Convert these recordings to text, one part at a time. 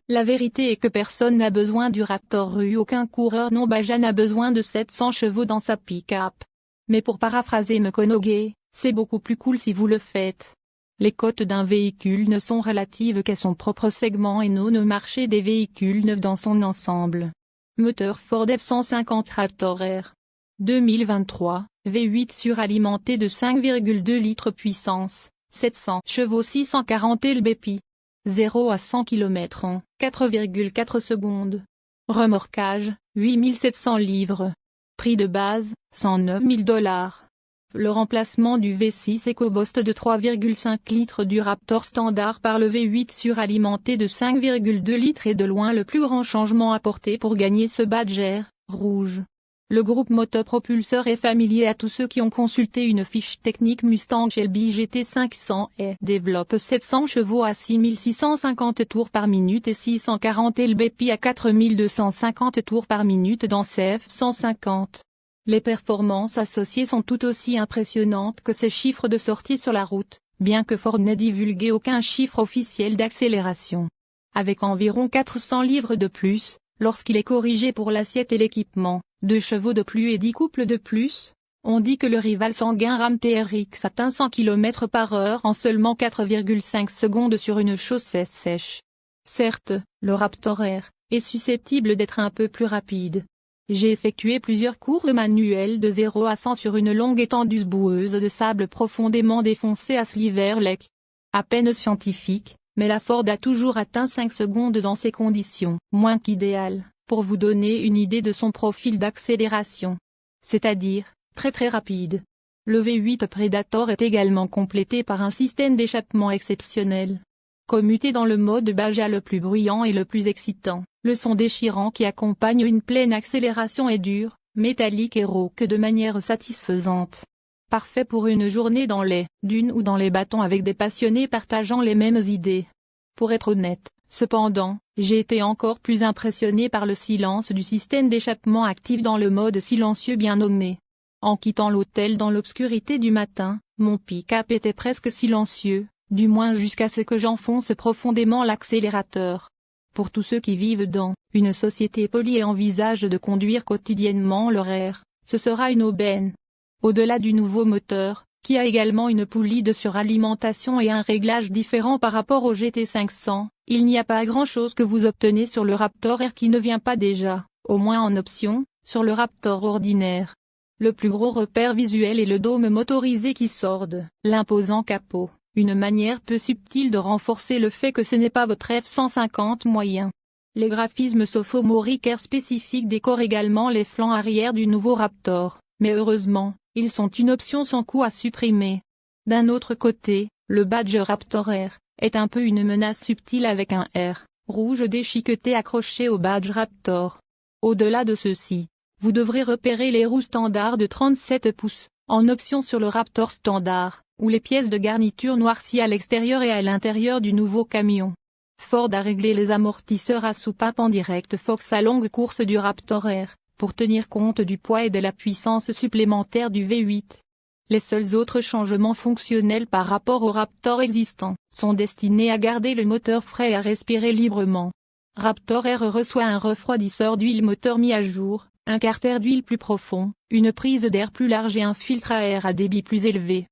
La vérité est que personne n'a besoin du Raptor rue, aucun coureur non baja n'a besoin de 700 chevaux dans sa pick-up. Mais pour paraphraser McConaughey, c'est beaucoup plus cool si vous le faites. Les cotes d'un véhicule ne sont relatives qu'à son propre segment et non au marché des véhicules neufs dans son ensemble. Moteur Ford F-150 Raptor R. 2023, V8 suralimenté de 5,2 litres puissance, 700 chevaux 640 lbp. 0 à 100 km en 4,4 secondes. Remorquage, 8700 livres. Prix de base, $109 000. Le remplacement du V6 EcoBoost de 3,5 litres du Raptor standard par le V8 suralimenté de 5,2 litres est de loin le plus grand changement apporté pour gagner ce Badger rouge. Le groupe motopropulseur est familier à tous ceux qui ont consulté une fiche technique Mustang Shelby GT500 et développe 700 chevaux à 6650 tours par minute et 640 lbp à 4250 tours par minute dans CF150. Les performances associées sont tout aussi impressionnantes que ces chiffres de sortie sur la route, bien que Ford n'ait divulgué aucun chiffre officiel d'accélération. Avec environ 400 livres de plus, lorsqu'il est corrigé pour l'assiette et l'équipement, 2 chevaux de plus et 10 couples de plus, on dit que le rival sanguin Ram TRX atteint 100 km/h en seulement 4,5 secondes sur une chaussée sèche. Certes, le Raptor R est susceptible d'être un peu plus rapide. J'ai effectué plusieurs courses manuelles de 0 à 100 sur une longue étendue boueuse de sable profondément défoncée à Sliver Lake. À peine scientifique, mais la Ford a toujours atteint 5 secondes dans ces conditions, moins qu'idéales, pour vous donner une idée de son profil d'accélération. C'est-à-dire, très rapide. Le V8 Predator est également complété par un système d'échappement exceptionnel. Commuté dans le mode Baja le plus bruyant et le plus excitant, le son déchirant qui accompagne une pleine accélération est dur, métallique et rauque de manière satisfaisante. Parfait pour une journée dans les dunes ou dans les bâtons avec des passionnés partageant les mêmes idées. Pour être honnête, cependant, j'ai été encore plus impressionné par le silence du système d'échappement actif dans le mode silencieux bien nommé. En quittant l'hôtel dans l'obscurité du matin, mon pick-up était presque silencieux, du moins jusqu'à ce que j'enfonce profondément l'accélérateur. Pour tous ceux qui vivent dans une société polie et envisagent de conduire quotidiennement leur R, ce sera une aubaine. Au-delà du nouveau moteur, qui a également une poulie de suralimentation et un réglage différent par rapport au GT500, il n'y a pas grand-chose que vous obtenez sur le Raptor R qui ne vient pas déjà, au moins en option, sur le Raptor ordinaire. Le plus gros repère visuel est le dôme motorisé qui sort de l'imposant capot, une manière peu subtile de renforcer le fait que ce n'est pas votre F-150 moyen. Les graphismes sophomoriques Air spécifiques décorent également les flancs arrière du nouveau Raptor, mais heureusement, ils sont une option sans coût à supprimer. D'un autre côté, le badge Raptor R est un peu une menace subtile avec un R rouge déchiqueté accroché au badge Raptor. Au-delà de ceci, vous devrez repérer les roues standards de 37 pouces, en option sur le Raptor standard, ou les pièces de garniture noircies à l'extérieur et à l'intérieur du nouveau camion. Ford a réglé les amortisseurs à soupape en direct Fox à longue course du Raptor R, pour tenir compte du poids et de la puissance supplémentaire du V8. Les seuls autres changements fonctionnels par rapport au Raptor existant sont destinés à garder le moteur frais et à respirer librement. Raptor R reçoit un refroidisseur d'huile moteur mis à jour, un carter d'huile plus profond, une prise d'air plus large et un filtre à air à débit plus élevé.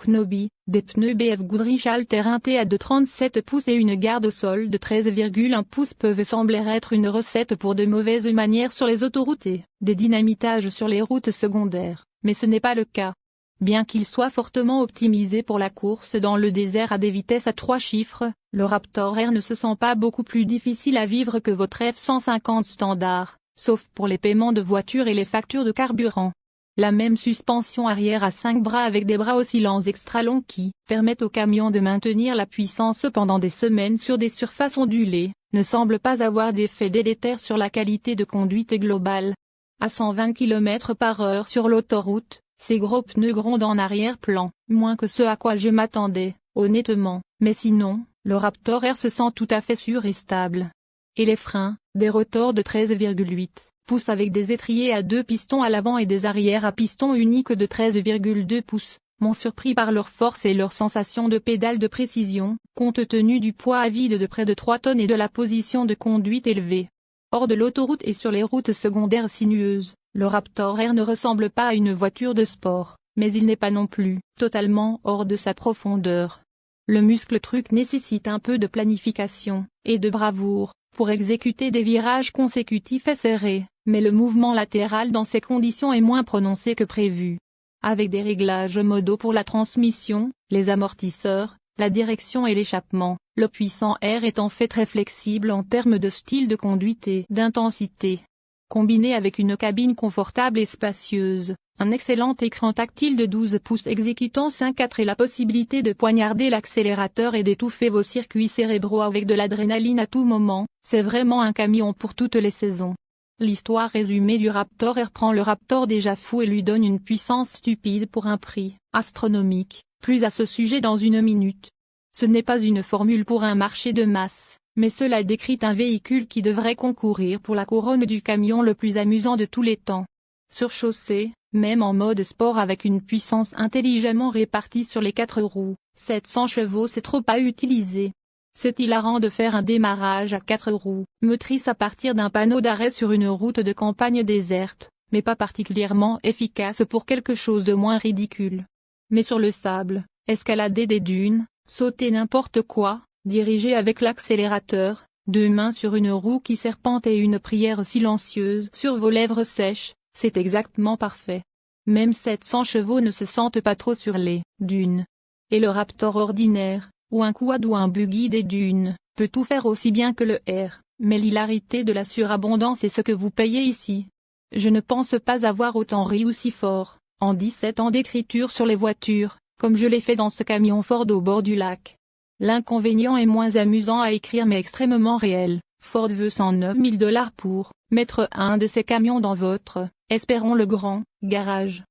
Knobi, des pneus BF Goodrich all-terrain TA de 37 pouces et une garde au sol de 13,1 pouces peuvent sembler être une recette pour de mauvaises manières sur les autoroutes et des dynamitages sur les routes secondaires, mais ce n'est pas le cas. Bien qu'il soit fortement optimisé pour la course dans le désert à des vitesses à 3 chiffres, le Raptor R ne se sent pas beaucoup plus difficile à vivre que votre F-150 standard, sauf pour les paiements de voiture et les factures de carburant. La même suspension arrière à 5 bras avec des bras oscillants extra longs qui permettent au camion de maintenir la puissance pendant des semaines sur des surfaces ondulées, ne semble pas avoir d'effet délétère sur la qualité de conduite globale. À 120 km/h sur l'autoroute, ces gros pneus grondent en arrière-plan, moins que ce à quoi je m'attendais, honnêtement, mais sinon, le Raptor R se sent tout à fait sûr et stable. Et les freins, des rotors de 13,8 pouces avec des étriers à 2 pistons à l'avant et des arrières à piston unique de 13,2 pouces, m'ont surpris par leur force et leur sensation de pédale de précision, compte tenu du poids à vide de près de 3 tonnes et de la position de conduite élevée. Hors de l'autoroute et sur les routes secondaires sinueuses, le Raptor R ne ressemble pas à une voiture de sport, mais il n'est pas non plus totalement hors de sa profondeur. Le muscle truck nécessite un peu de planification et de bravoure pour exécuter des virages consécutifs et serrés, mais le mouvement latéral dans ces conditions est moins prononcé que prévu. Avec des réglages modaux pour la transmission, les amortisseurs, la direction et l'échappement, le puissant R est en fait très flexible en termes de style de conduite et d'intensité. Combiné avec une cabine confortable et spacieuse, un excellent écran tactile de 12 pouces exécutant 5/4 et la possibilité de poignarder l'accélérateur et d'étouffer vos circuits cérébraux avec de l'adrénaline à tout moment, c'est vraiment un camion pour toutes les saisons. L'histoire résumée du Raptor R prend le Raptor déjà fou et lui donne une puissance stupide pour un prix astronomique, plus à ce sujet dans une minute. Ce n'est pas une formule pour un marché de masse, mais cela décrit un véhicule qui devrait concourir pour la couronne du camion le plus amusant de tous les temps. Sur chaussée, même en mode sport avec une puissance intelligemment répartie sur les 4 roues, 700 chevaux c'est trop à utiliser. C'est hilarant de faire un démarrage à 4 roues, motrices à partir d'un panneau d'arrêt sur une route de campagne déserte, mais pas particulièrement efficace pour quelque chose de moins ridicule. Mais sur le sable, escalader des dunes, sauter n'importe quoi, diriger avec l'accélérateur, 2 mains sur une roue qui serpente et une prière silencieuse sur vos lèvres sèches, c'est exactement parfait. Même 700 chevaux ne se sentent pas trop sur les dunes. Et le Raptor ordinaire, ou un quad ou un buggy des dunes, peut tout faire aussi bien que le R, mais l'hilarité de la surabondance est ce que vous payez ici. Je ne pense pas avoir autant ri aussi fort, en 17 ans d'écriture sur les voitures, comme je l'ai fait dans ce camion Ford au bord du lac. L'inconvénient est moins amusant à écrire mais extrêmement réel. Ford veut 109 000 $ pour mettre un de ces camions dans votre, espérons le grand, garage.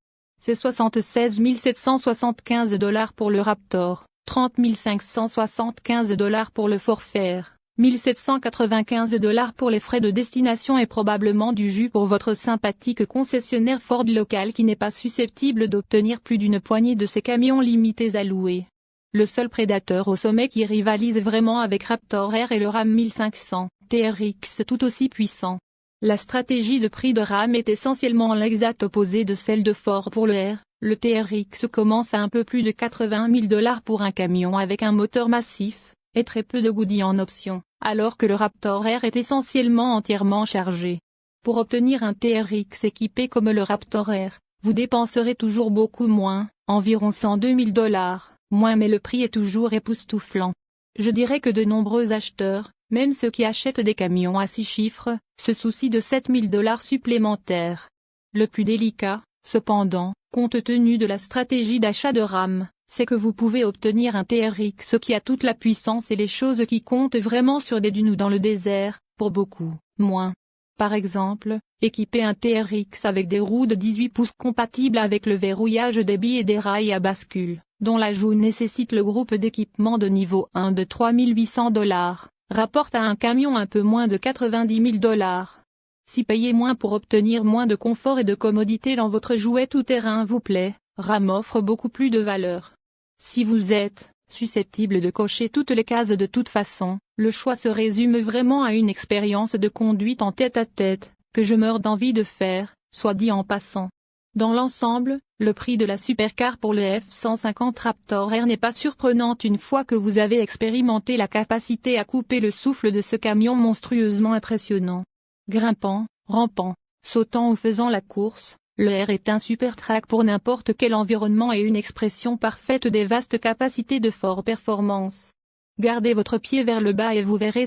C'est 76 775 $ pour le Raptor, 30 575 $ pour le forfait, 1795 $ pour les frais de destination et probablement du jus pour votre sympathique concessionnaire Ford local qui n'est pas susceptible d'obtenir plus d'une poignée de ces camions limités à louer. Le seul prédateur au sommet qui rivalise vraiment avec Raptor R est le Ram 1500, TRX tout aussi puissant. La stratégie de prix de Ram est essentiellement l'exact opposé de celle de Ford pour le R. Le TRX commence à un peu plus de 80 000 $ pour un camion avec un moteur massif, et très peu de goodies en option, alors que le Raptor R est essentiellement entièrement chargé. Pour obtenir un TRX équipé comme le Raptor R, vous dépenserez toujours beaucoup moins, environ 102 000 $, moins mais le prix est toujours époustouflant. Je dirais que de nombreux acheteurs, même ceux qui achètent des camions à 6 chiffres, se soucient de 7 000 $ supplémentaires. Le plus délicat, cependant, compte tenu de la stratégie d'achat de Ram, c'est que vous pouvez obtenir un TRX qui a toute la puissance et les choses qui comptent vraiment sur des dunes ou dans le désert, pour beaucoup moins. Par exemple, équiper un TRX avec des roues de 18 pouces compatibles avec le verrouillage des billes et des rails à bascule, dont l'ajout nécessite le groupe d'équipement de niveau 1 de 3 800 $, rapporte à un camion un peu moins de 90 000 $. Si payer moins pour obtenir moins de confort et de commodité dans votre jouet tout-terrain vous plaît, RAM offre beaucoup plus de valeur. Si vous êtes susceptible de cocher toutes les cases de toute façon, le choix se résume vraiment à une expérience de conduite en tête-à-tête, que je meurs d'envie de faire, soit dit en passant. Dans l'ensemble, le prix de la supercar pour le F-150 Raptor R n'est pas surprenant une fois que vous avez expérimenté la capacité à couper le souffle de ce camion monstrueusement impressionnant. Grimpant, rampant, sautant ou faisant la course, le R est un super track pour n'importe quel environnement et une expression parfaite des vastes capacités de fort performance. Gardez votre pied vers le bas et vous verrez.